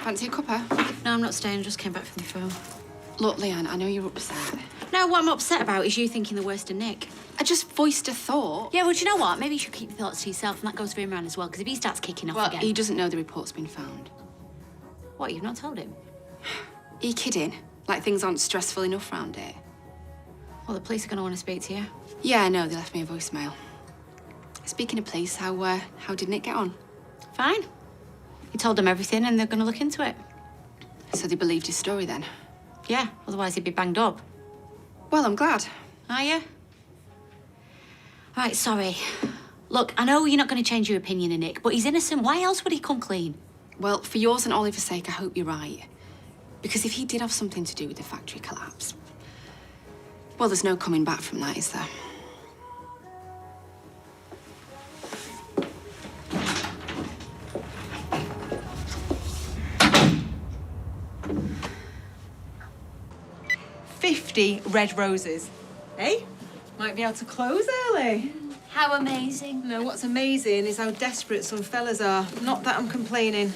Fancy a cuppa? No, I'm not staying. I just came back from the phone. Look, Leanne, I know you're upset. No, what I'm upset about is you thinking the worst of Nick. I just voiced a thought. Yeah, well, do you know what? Maybe you should keep your thoughts to yourself, and that goes for Imran as well, because if he starts kicking off again... he doesn't know the report's been found. What, you've not told him? Are you kidding? Like things aren't stressful enough round here. Well, the police are going to want to speak to you. Yeah, I know. They left me a voicemail. Speaking of police, how did Nick get on? Fine. He told them everything, and they're going to look into it. So they believed his story then? Yeah, otherwise he'd be banged up. Well, I'm glad. Are you? Right, sorry. Look, I know you're not going to change your opinion of Nick, but he's innocent. Why else would he come clean? Well, for yours and Oliver's sake, I hope you're right. Because if he did have something to do with the factory collapse, well, there's no coming back from that, is there? $50 red roses. Hey, might be able to close early. How amazing. No, what's amazing is how desperate some fellas are. Not that I'm complaining.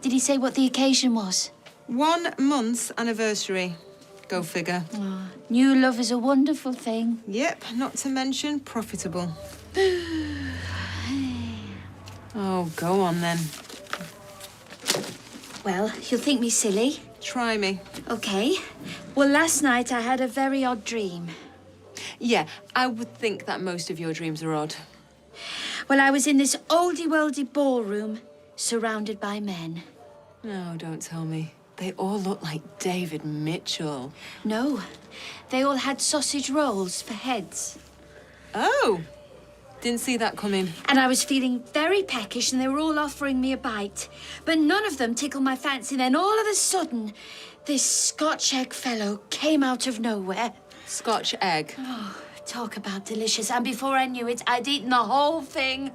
Did he say what the occasion was? 1 month's anniversary. Go figure. Oh, new love is a wonderful thing. Yep, not to mention profitable. Oh, go on then. Well, you'll think me silly. Try me. OK. Well, last night I had a very odd dream. Yeah, I would think that most of your dreams are odd. Well, I was in this oldie-worldy ballroom, surrounded by men. No, don't tell me. They all look like David Mitchell. No, they all had sausage rolls for heads. Oh, didn't see that coming. And I was feeling very peckish, and they were all offering me a bite. But none of them tickled my fancy. Then all of a sudden, this Scotch egg fellow came out of nowhere. Scotch egg. Oh, talk about delicious. And before I knew it, I'd eaten the whole thing.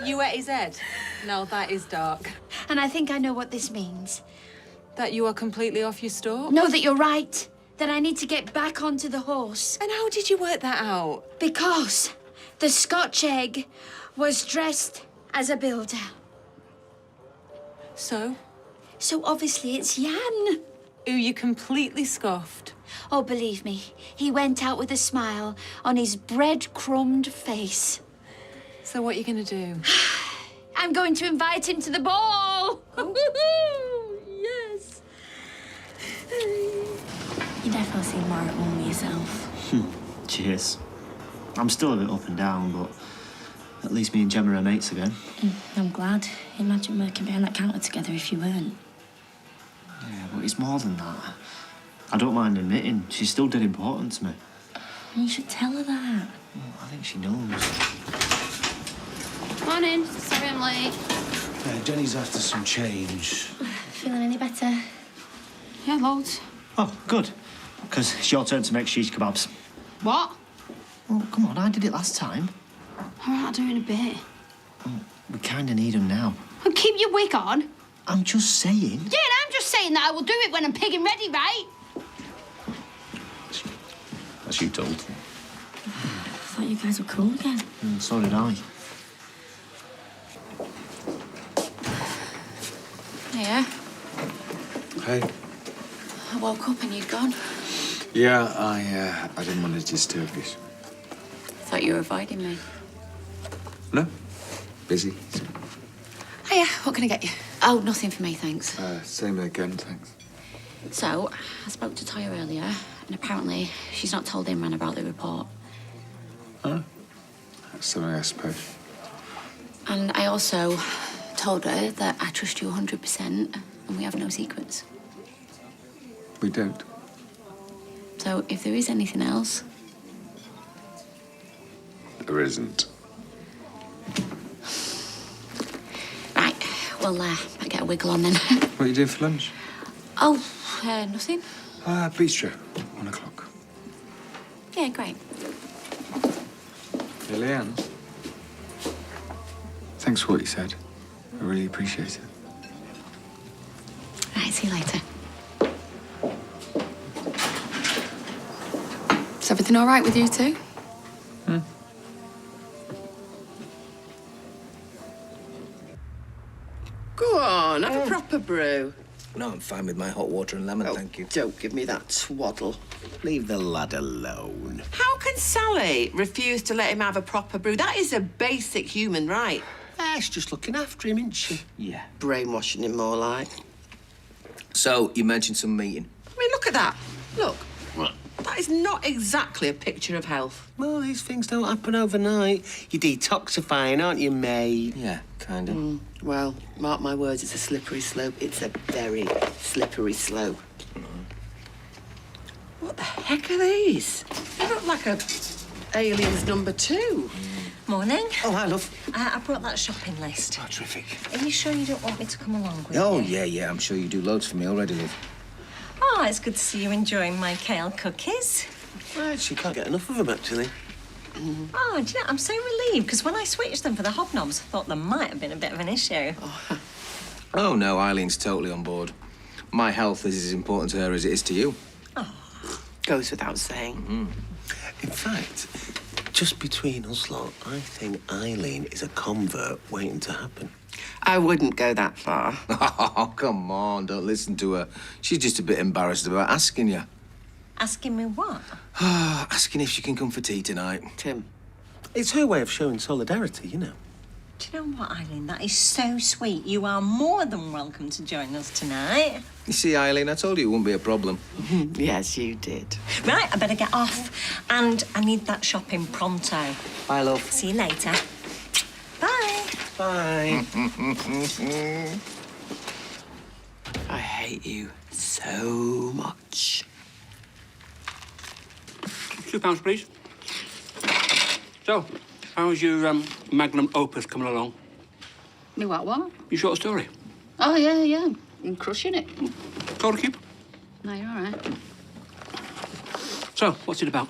You ate his head? Now that is dark. And I think I know what this means. That you are completely off your stalk? No, that you're right. That I need to get back onto the horse. And how did you work that out? Because the Scotch egg was dressed as a builder. So? So obviously it's Jan. Who you completely scoffed. Oh, believe me, he went out with a smile on his bread-crumbed face. So what are you going to do? I'm going to invite him to the ball. Oh. Yes. You definitely seem more at home yourself. Cheers. I'm still a bit up and down, but at least me and Gemma are mates again. I'm glad. Imagine working behind that counter together if you weren't. Yeah, but it's more than that. I don't mind admitting, she's still dead important to me. You should tell her that. Well, I think she knows. Morning. Sorry I'm late. Jenny's after some change. Feeling any better? Yeah, loads. Oh, good. Because it's your turn to make shish kebabs. What? Well, come on, I did it last time. All right, I'll do it in a bit. Well, we kind of need them now. Well, keep your wig on. I'm just saying. Yeah, and I'm just saying that I will do it when I'm pig and ready, right? As you told. I thought you guys were cool again. So did I. Yeah. Hey. I woke up and you'd gone. Yeah, I didn't want to disturb you. I thought you were avoiding me. No? Busy. Hiya, what can I get you? Oh, nothing for me, thanks. Same again, thanks. So, I spoke to Toya earlier, and apparently she's not told Imran about the report. Oh? That's something, I suppose. And I also told her that I trust you 100% and we have no secrets. We don't. So, if there is anything else... There isn't. Right, well, I get a wiggle on then. What are you doing for lunch? Oh, nothing. Bistro, 1 o'clock. Yeah, great. Hey, Leanne. Thanks for what you said. I really appreciate it. Right, see you later. Is everything all right with you two? Go on, have a proper brew. No, I'm fine with my hot water and lemon, thank you. Don't give me that twaddle. Leave the lad alone. How can Sally refuse to let him have a proper brew? That is a basic human right. She's just looking after him, isn't she? Yeah. Brainwashing him more like. So, you mentioned some meeting. I mean, look at that. Look. What? That is not exactly a picture of health. Well, these things don't happen overnight. You're detoxifying, aren't you, mate? Yeah, kind of. Well, mark my words, it's a slippery slope. It's a very slippery slope. What the heck are these? They look like a Aliens #2. Morning. Oh, hi, love. I brought that shopping list. Oh, terrific. Are you sure you don't want me to come along with Oh, you? yeah, I'm sure you do loads for me already, love. Oh, it's good to see you enjoying my kale cookies. Well, she can't get enough of them, actually. Oh, do you know, I'm so relieved, because when I switched them for the hobnobs, I thought there might have been a bit of an issue. Oh, no, Eileen's totally on board. My health is as important to her as it is to you. Goes without saying. In fact, just between us lot, I think Eileen is a convert waiting to happen. I wouldn't go that far. Oh, come on, don't listen to her. She's just a bit embarrassed about asking you. Asking me what? Asking if she can come for tea tonight. Tim. It's her way of showing solidarity, you know. Do you know what, Eileen? That is so sweet. You are more than welcome to join us tonight. You see, Eileen, I told you it wouldn't be a problem. Yes, you did. Right, I better get off. And I need that shopping pronto. Bye, love. See you later. Bye. Bye. I hate you so much. £2, please. So, how's your magnum opus coming along? Me what? Your short story? Oh, yeah. I'm crushing it. Gold cube? No, you're all right. So, what's it about?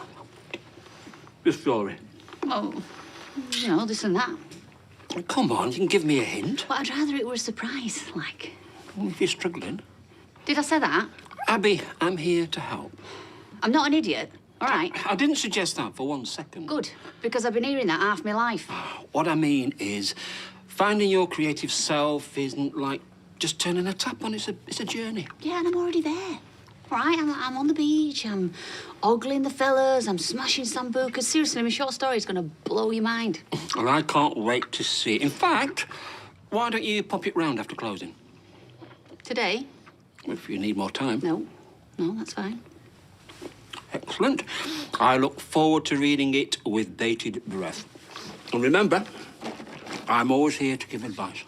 Your story? Oh, you know, this and that. Come on, you can give me a hint. But I'd rather it were a surprise, like. Well, if you're struggling. Did I say that? Abby, I'm here to help. I'm not an idiot, all right? I didn't suggest that for 1 second. Good, because I've been hearing that half my life. What I mean is, finding your creative self isn't like just turning a tap on. It's a journey. Yeah, and I'm already there. All right, I'm on the beach, I'm ogling the fellas, I'm smashing sambucas. Seriously, my short story's going to blow your mind. And I can't wait to see it. In fact, why don't you pop it round after closing? Today? If you need more time. No, that's fine. Excellent. I look forward to reading it with bated breath. And remember, I'm always here to give advice.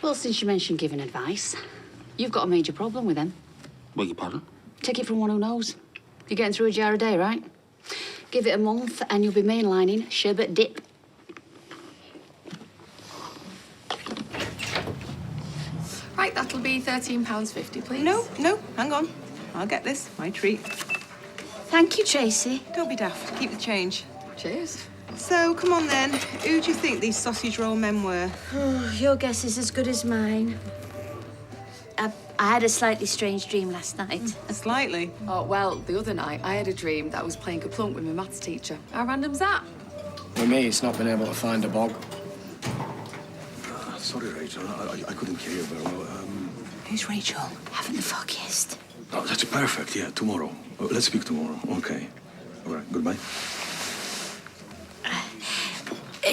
Well, since you mentioned giving advice, you've got a major problem with them. Beg your pardon? Take it from one who knows. You're getting through a jar a day, right? Give it a month and you'll be mainlining sherbet dip. Right, that'll be £13.50, please. No, hang on. I'll get this. My treat. Thank you, Tracy. Don't be daft. Keep the change. Cheers. So, come on then. Who do you think these sausage roll men were? Oh, your guess is as good as mine. I had a slightly strange dream last night. Slightly? Oh, well, the other night I had a dream that I was playing kaplunk with my maths teacher. How random's that? For me, it's not been able to find a bog. Sorry, Rachel. I couldn't hear you very well. Who's Rachel? Haven't the foggiest. Oh, that's perfect. Yeah, tomorrow. Let's speak tomorrow. Okay. All right. Goodbye.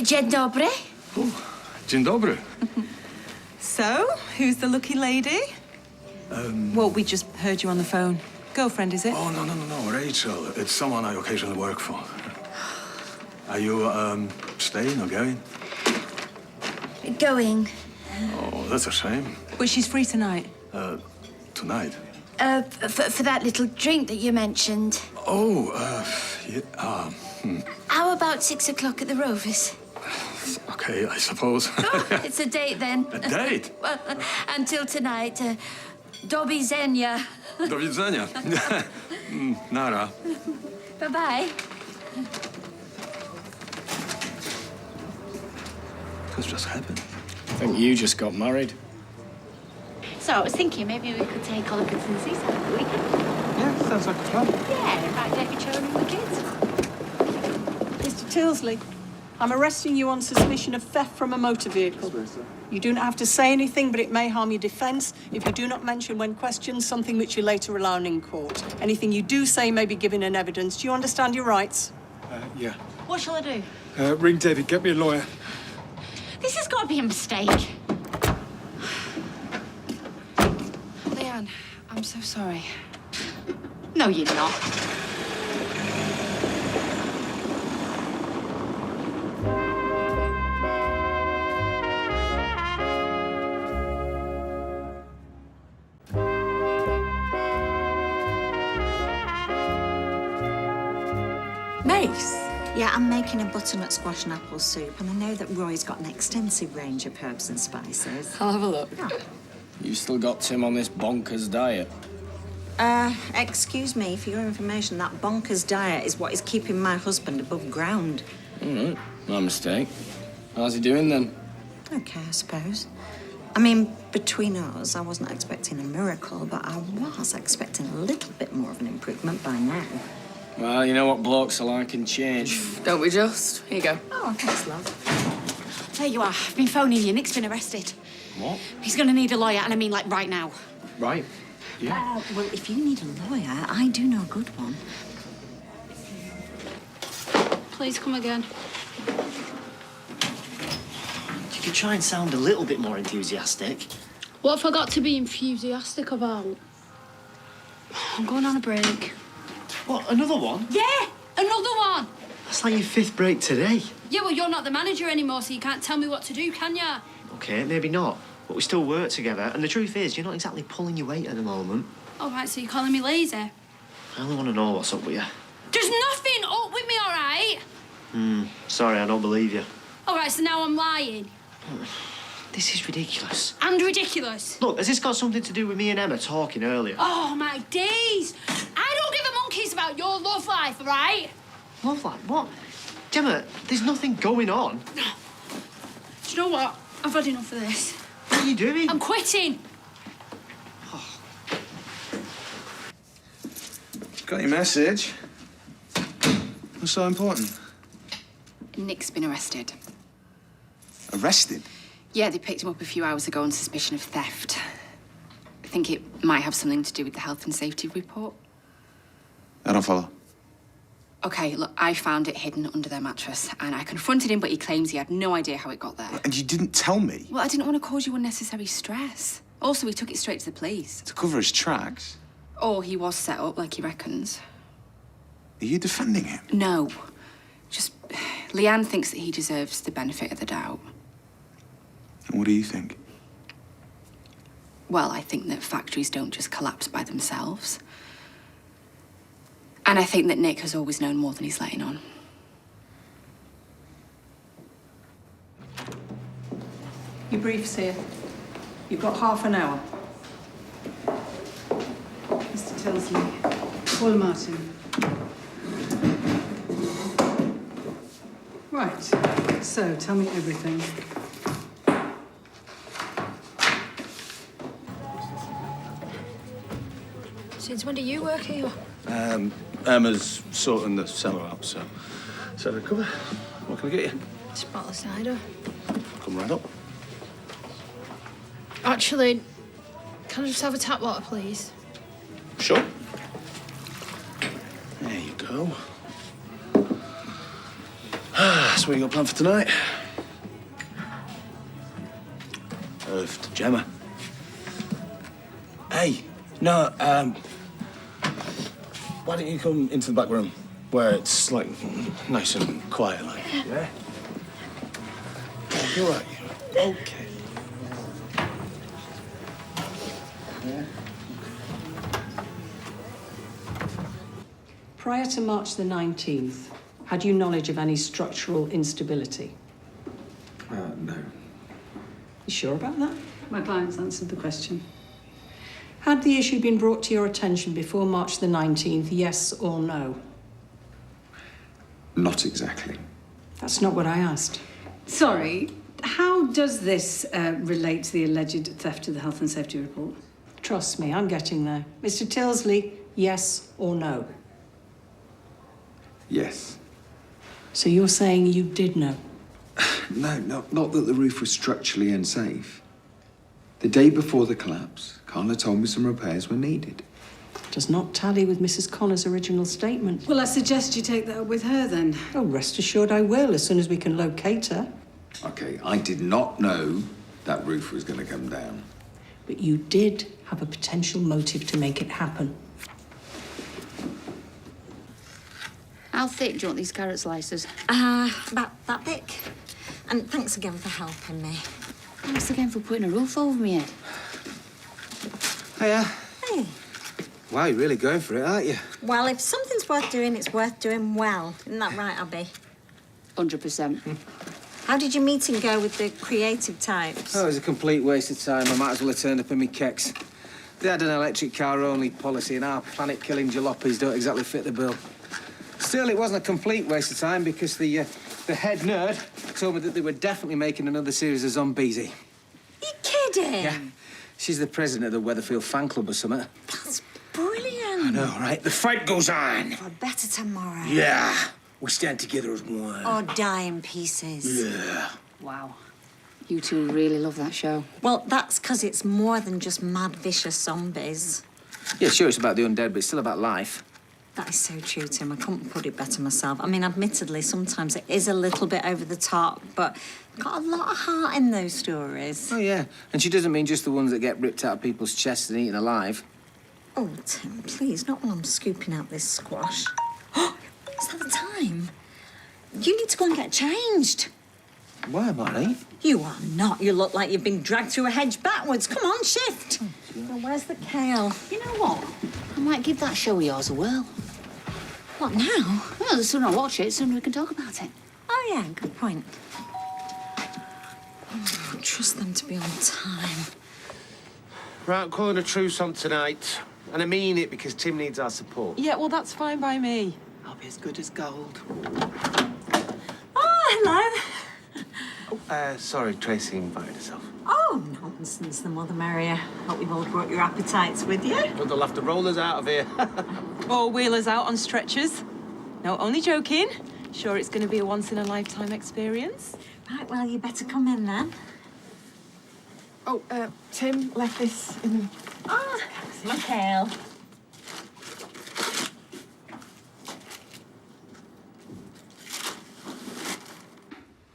Dzień dobry. Dzień dobry. So, who's the lucky lady? Well, we just heard you on the phone. Girlfriend, is it? Oh, no, Rachel. It's someone I occasionally work for. Are you, staying or going? Going. Oh, that's a shame. But she's free tonight. Tonight? For that little drink that you mentioned. Oh, yeah, How about 6 o'clock at the Rovers? Okay, I suppose. Oh, it's a date then. A date? Well, until tonight. Do widzenia. Do widzenia. Nara. Bye-bye. What's just happened? I think you just got married. So I was thinking maybe we could take Oliver to the seaside for the weekend. Yeah, sounds like a plan. Yeah, in fact, get your children and the kids. Mr. Tilsley, I'm arresting you on suspicion of theft from a motor vehicle. You do not have to say anything, but it may harm your defence if you do not mention when questioned something which you later rely on in court. Anything you do say may be given in evidence. Do you understand your rights? Yeah. What shall I do? Ring David, get me a lawyer. This has got to be a mistake. Leanne, I'm so sorry. No, you're not. Mace? Yeah, I'm making a butternut squash and apple soup, and I know that Roy's got an extensive range of herbs and spices. I'll have a look. You still got Tim on this bonkers diet. Excuse me, for your information, that bonkers diet is what is keeping my husband above ground. All right, my mistake. How's he doing then? Okay, I suppose. I mean, between us, I wasn't expecting a miracle, but I was expecting a little bit more of an improvement by now. Well, you know what blokes are like in change. Don't we just? Here you go. Oh, thanks, love. There you are. I've been phoning you. Nick's been arrested. What? He's going to need a lawyer, and I mean, like, right now. Right. Yeah. Well, if you need a lawyer, I do know a good one. Please come again. You could try and sound a little bit more enthusiastic. What have I got to be enthusiastic about? I'm going on a break. What, another one? Yeah, another one. That's like your 5th break today. Yeah, well, you're not the manager anymore, so you can't tell me what to do, can ya? Okay, maybe not. But we still work together. And the truth is, you're not exactly pulling your weight at the moment. All right, so you're calling me lazy? I only want to know what's up with you. There's nothing up with me, all right? Sorry, I don't believe you. All right, so now I'm lying. This is ridiculous. And ridiculous. Look, has this got something to do with me and Emma talking earlier? Oh, my days. I don't give a monkeys about your love life, all right? Love life? What? Gemma, there's nothing going on. Do you know what? I've had enough of this. What are you doing? I'm quitting. Got your message. What's so important? Nick's been arrested. Arrested? Yeah, they picked him up a few hours ago on suspicion of theft. I think it might have something to do with the health and safety report. I don't follow. Okay, look, I found it hidden under their mattress, and I confronted him, but he claims he had no idea how it got there. And you didn't tell me? Well, I didn't want to cause you unnecessary stress. Also, he took it straight to the police. To cover his tracks? Or he was set up, like he reckons. Are you defending him? No. Just, Leanne thinks that he deserves the benefit of the doubt. And what do you think? Well, I think that factories don't just collapse by themselves. And I think that Nick has always known more than he's letting on. Your brief's here. You've got half an hour. Mr. Tilsley. Paul Martin. Right. So, tell me everything. Since when do you work here? Emma's sorting the cellar out, so to cover. What can I get you? Just a bottle of cider. Come right up. Actually, can I just have a tap water, please? Sure. There you go. So what you got planned for tonight? To Gemma. Hey, no, why don't you come into the back room where it's like nice and quiet, like? Yeah. You're right. Okay. Prior to March the 19th, had you knowledge of any structural instability? No. You sure about that? My client's answered the question. Had the issue been brought to your attention before March the 19th, yes or no? Not exactly. That's not what I asked. Sorry, how does this relate to the alleged theft of the health and safety report? Trust me, I'm getting there. Mr. Tilsley, yes or no? Yes. So you're saying you did know? No, not that the roof was structurally unsafe. The day before the collapse, Carla told me some repairs were needed. Does not tally with Mrs. Connor's original statement. Well, I suggest you take that up with her then. Oh, rest assured I will, as soon as we can locate her. Okay, I did not know that roof was going to come down. But you did have a potential motive to make it happen. How thick do you want these carrot slices? About that thick. And thanks again for helping me. Thanks again for putting a roof over me head. Hiya. Hey. Wow, you're really going for it, aren't you? Well, if something's worth doing, it's worth doing well. Isn't that right, Abby? 100%. How did your meeting go with the creative types? Oh, it was a complete waste of time. I might as well have turned up in my kecks. They had an electric car-only policy, and our planet-killing jalopies don't exactly fit the bill. Still, it wasn't a complete waste of time because the head nerd told me that they were definitely making another series of Zombiesy. You kidding? Yeah. She's the president of the Weatherfield fan club or something. That's brilliant. I know, right? The fight goes on. For better tomorrow. Yeah. We stand together as one. Or die in pieces. Yeah. Wow. You two really love that show. Well, that's because it's more than just mad, vicious zombies. Yeah, sure, it's about the undead, but it's still about life. That is so true, Tim. I couldn't put it better myself. I mean, admittedly, sometimes it is a little bit over the top, but got a lot of heart in those stories. Oh, yeah. And she doesn't mean just the ones that get ripped out of people's chests and eaten alive. Oh, Tim, please, not while I'm scooping out this squash. Is that the time? You need to go and get changed. Why am I late? You are not. You look like you've been dragged through a hedge backwards. Come on, shift. Well, where's the kale? You know what? I might give that show of yours a whirl. What, now? Well, the sooner I watch it, the sooner we can talk about it. Oh, yeah, good point. Oh, trust them to be on time. Right, I'm calling a truce on tonight. And I mean it because Tim needs our support. Yeah, well, that's fine by me. I'll be as good as gold. Oh, hello. Sorry, Tracy invited herself. Oh, nonsense. The more the merrier. Hope you've all brought your appetites with you. But they'll have to roll us out of here. Or wheel us out on stretchers. No, only joking. Sure it's going to be a once-in-a-lifetime experience? Right, well, you better come in then. Oh, Tim left this in the... Ah, my kale.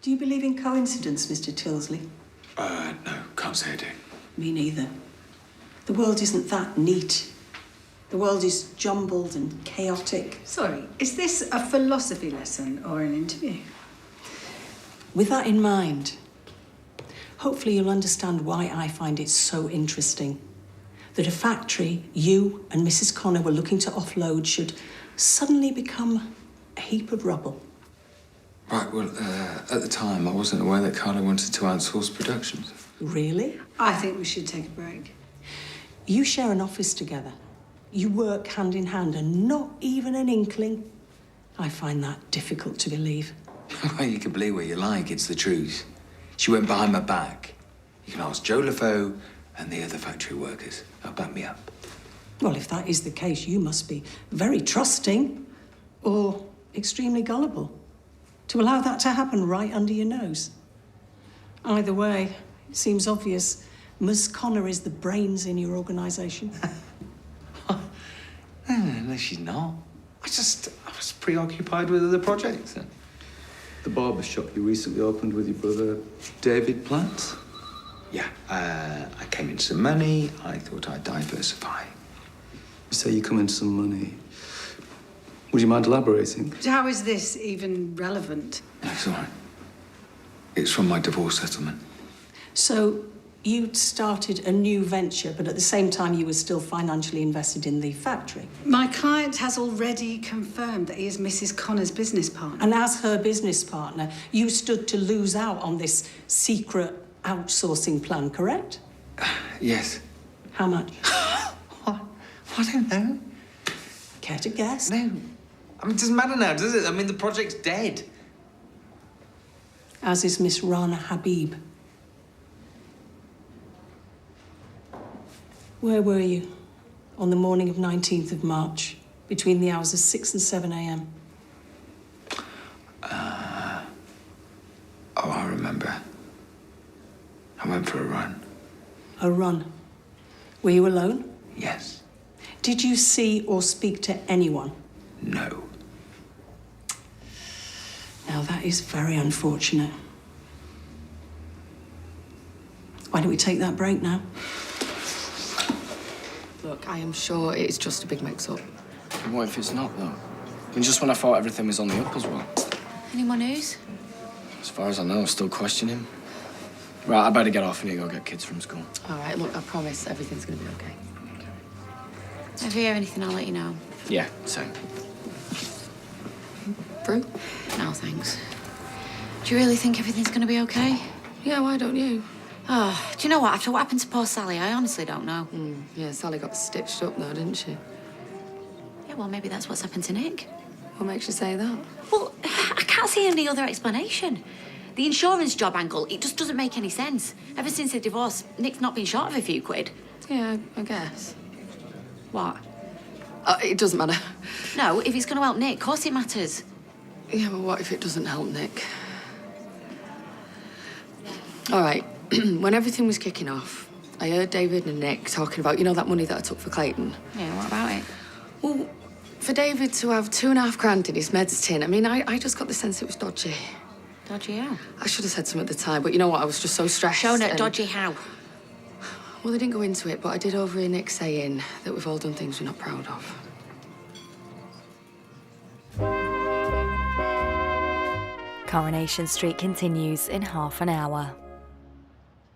Do you believe in coincidence, Mr. Tilsley? No, can't say I do. Me neither. The world isn't that neat. The world is jumbled and chaotic. Sorry, is this a philosophy lesson or an interview? With that in mind, hopefully you'll understand why I find it so interesting that a factory you and Mrs. Connor were looking to offload should suddenly become a heap of rubble. Right, well, at the time, I wasn't aware that Carla wanted to outsource productions. Really? I think we should take a break. You share an office together. You work hand in hand and not even an inkling. I find that difficult to believe. Well, you can believe what you like, it's the truth. She went behind my back. You can ask Joe LaFoe and the other factory workers. They'll back me up. Well, if that is the case, you must be very trusting or extremely gullible to allow that to happen right under your nose. Either way, it seems obvious Ms. Connor is the brains in your organisation. No, she's not. I was preoccupied with other projects. The barber shop you recently opened with your brother, David Platt? Yeah, I came into some money. I thought I'd diversify. You say you come into some money. Would you mind elaborating? How is this even relevant? No, it's all right. It's from my divorce settlement. So you'd started a new venture, but at the same time you were still financially invested in the factory. My client has already confirmed that he is Mrs. Connor's business partner. And as her business partner, you stood to lose out on this secret outsourcing plan, correct? Yes. How much? What? I don't know. Care to guess? No. I mean, it doesn't matter now, does it? I mean, the project's dead. As is Miss Rana Habib. Where were you on the morning of 19th of March, between the hours of 6 and 7 a.m? I A run. Were you alone? Yes. Did you see or speak to anyone? No. Now, that is very unfortunate. Why don't we take that break now? Look, I am sure it is just a big mix-up. What if it's not, though? I mean, just when I thought everything was on the up as well. Any more news? As far as I know, I still question him. Right, I better get off and go get kids from school. All right, look, I promise everything's going to be okay. If I hear anything, I'll let you know. Yeah, same. Brew? No, thanks. Do you really think everything's going to be okay? Yeah, why don't you? Oh, do you know what? After what happened to poor Sally, I honestly don't know. Yeah, Sally got stitched up though, didn't she? Yeah, well, maybe that's what's happened to Nick. What makes you say that? Well, I can't see any other explanation. The insurance job angle, it just doesn't make any sense. Ever since the divorce, Nick's not been short of a few quid. Yeah, I guess. What? It doesn't matter. No, if it's going to help Nick, of course it matters. Yeah, but what if it doesn't help Nick? All right, when everything was kicking off, I heard David and Nick talking about, you know, that money that I took for Clayton? Yeah, what about it? Well, for David to have $2,500 in his meds tin, I mean, I just got the sense it was dodgy. Dodgy how? I should have said something at the time, but you know what? I was just so stressed. Shona, and- dodgy how? Well, they didn't go into it, but I did overhear Nick saying that we've all done things we're not proud of. Coronation Street continues in half an hour.